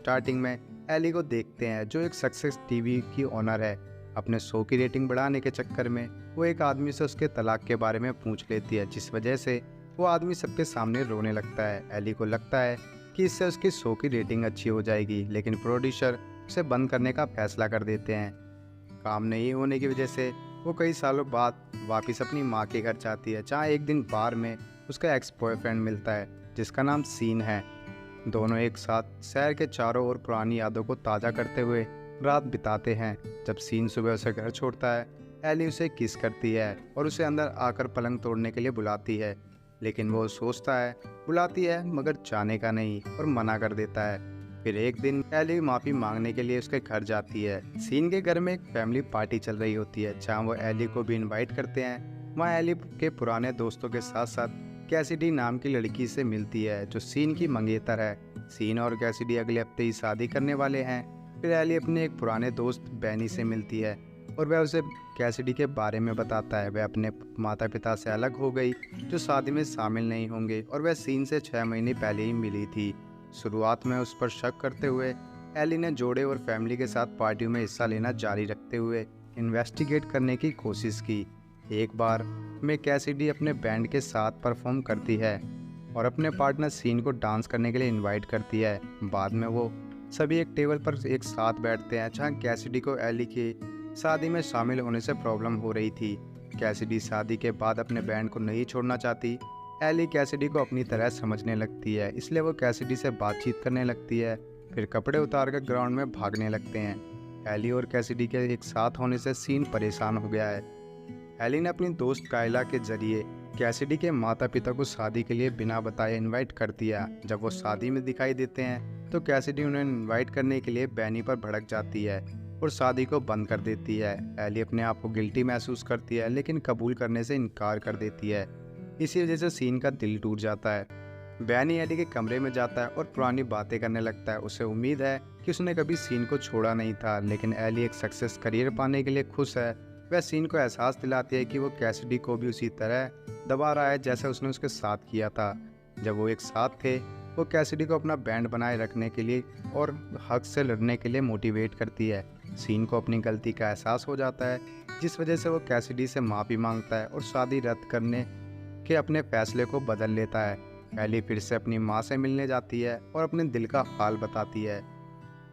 Starting में Eli को देखते हैं जो एक सक्सेस टीवी की ओनर है। अपने शो की रेटिंग बढ़ाने के चक्कर में वो एक आदमी से उसके तलाक के बारे में पूछ लेती है, जिस वजह से वो आदमी सबके सामने रोने लगता है। एली को लगता है कि इससे उसकी शो की रेटिंग अच्छी हो जाएगी, लेकिन प्रोड्यूसर उसे बंद करने का फैसला कर देते हैं। काम नहीं होने की वजह से वो कई सालों बाद वापस अपनी माँ के घर जाती है, जहाँ एक दिन बार में उसका एक्स बॉयफ्रेंड मिलता है जिसका नाम सीन है। दोनों एक साथ शहर के चारों ओर पुरानी यादों को ताज़ा करते हुए रात बिताते हैं। जब सीन सुबह उसे घर छोड़ता है, एली उसे किस करती है और उसे अंदर आकर पलंग तोड़ने के लिए बुलाती है, लेकिन वो सोचता है बुलाती है मगर जाने का नहीं और मना कर देता है। फिर एक दिन एली माफ़ी मांगने के लिए उसके घर जाती है। सीन के घर में एक फैमिली पार्टी चल रही होती है, जहाँ वो एली को भी इनवाइट करते हैं। वहाँ एली के पुराने दोस्तों के साथ साथ कैसिडी नाम की लड़की से मिलती है जो सीन की मंगेतर है। सीन और कैसिडी अगले हफ्ते ही शादी करने वाले हैं। फिर एली अपने एक पुराने दोस्त बैनी से मिलती है और वह उसे कैसिडी के बारे में बताता है। वह अपने माता पिता से अलग हो गई जो शादी में शामिल नहीं होंगे, और वह सीन से 6 महीने पहले ही मिली थी। शुरुआत में उस पर शक करते हुए एली ने जोड़े और फैमिली के साथ पार्टियों में हिस्सा लेना जारी रखते हुए इन्वेस्टिगेट करने की कोशिश की। एक बार में कैसिडी अपने बैंड के साथ परफॉर्म करती है और अपने पार्टनर सीन को डांस करने के लिए इनवाइट करती है। बाद में वो सभी एक टेबल पर एक साथ बैठते हैं, जहाँ कैसिडी को एली की शादी में शामिल होने से प्रॉब्लम हो रही थी। कैसिडी शादी के बाद अपने बैंड को नहीं छोड़ना चाहती। एली कैसिडी को अपनी तरह समझने लगती है, इसलिए वो कैसिडी से बातचीत करने लगती है। फिर कपड़े उतारकर ग्राउंड में भागने लगते हैं। एली और कैसिडी के एक साथ होने से सीन परेशान हो गया है। एली ने अपनी दोस्त कायला के जरिए कैसिडी के माता पिता को शादी के लिए बिना बताए इनवाइट कर दिया। जब वो शादी में दिखाई देते हैं तो कैसिडी उन्हें इनवाइट करने के लिए बैनी पर भड़क जाती है और शादी को बंद कर देती है। एली अपने आप को गिल्टी महसूस करती है, लेकिन कबूल करने से इनकार कर देती है। इसी वजह से सीन का दिल टूट जाता है। बैनी एली के कमरे में जाता है और पुरानी बातें करने लगता है। उसे उम्मीद है कि उसने कभी सीन को छोड़ा नहीं था, लेकिन एली एक सक्सेस करियर पाने के लिए खुश है। वह सीन को एहसास दिलाती है कि वो कैसिडी को भी उसी तरह दबा रहा है जैसे उसने उसके साथ किया था जब वो एक साथ थे। वो कैसिडी को अपना बैंड बनाए रखने के लिए और हक से लड़ने के लिए मोटिवेट करती है। सीन को अपनी गलती का एहसास हो जाता है, जिस वजह से वो कैसिडी से माफ़ी मांगता है और शादी रद्द करने के अपने फैसले को बदल लेता है। एली फिर से अपनी माँ से मिलने जाती है और अपने दिल का हाल बताती है।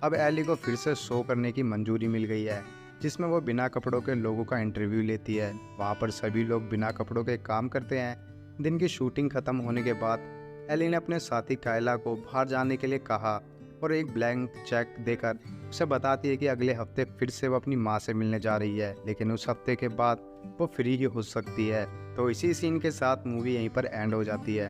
अब एली को फिर से शो करने की मंजूरी मिल गई है, जिसमें वो बिना कपड़ों के लोगों का इंटरव्यू लेती है। वहाँ पर सभी लोग बिना कपड़ों के काम करते हैं। दिन की शूटिंग खत्म होने के बाद एली ने अपने साथी कायला को बाहर जाने के लिए कहा और एक ब्लैंक चेक देकर उसे बताती है कि अगले हफ्ते फिर से वो अपनी माँ से मिलने जा रही है, लेकिन उस हफ्ते के बाद वो फ्री ही हो सकती है। तो इसी सीन के साथ मूवी यहीं पर एंड हो जाती है।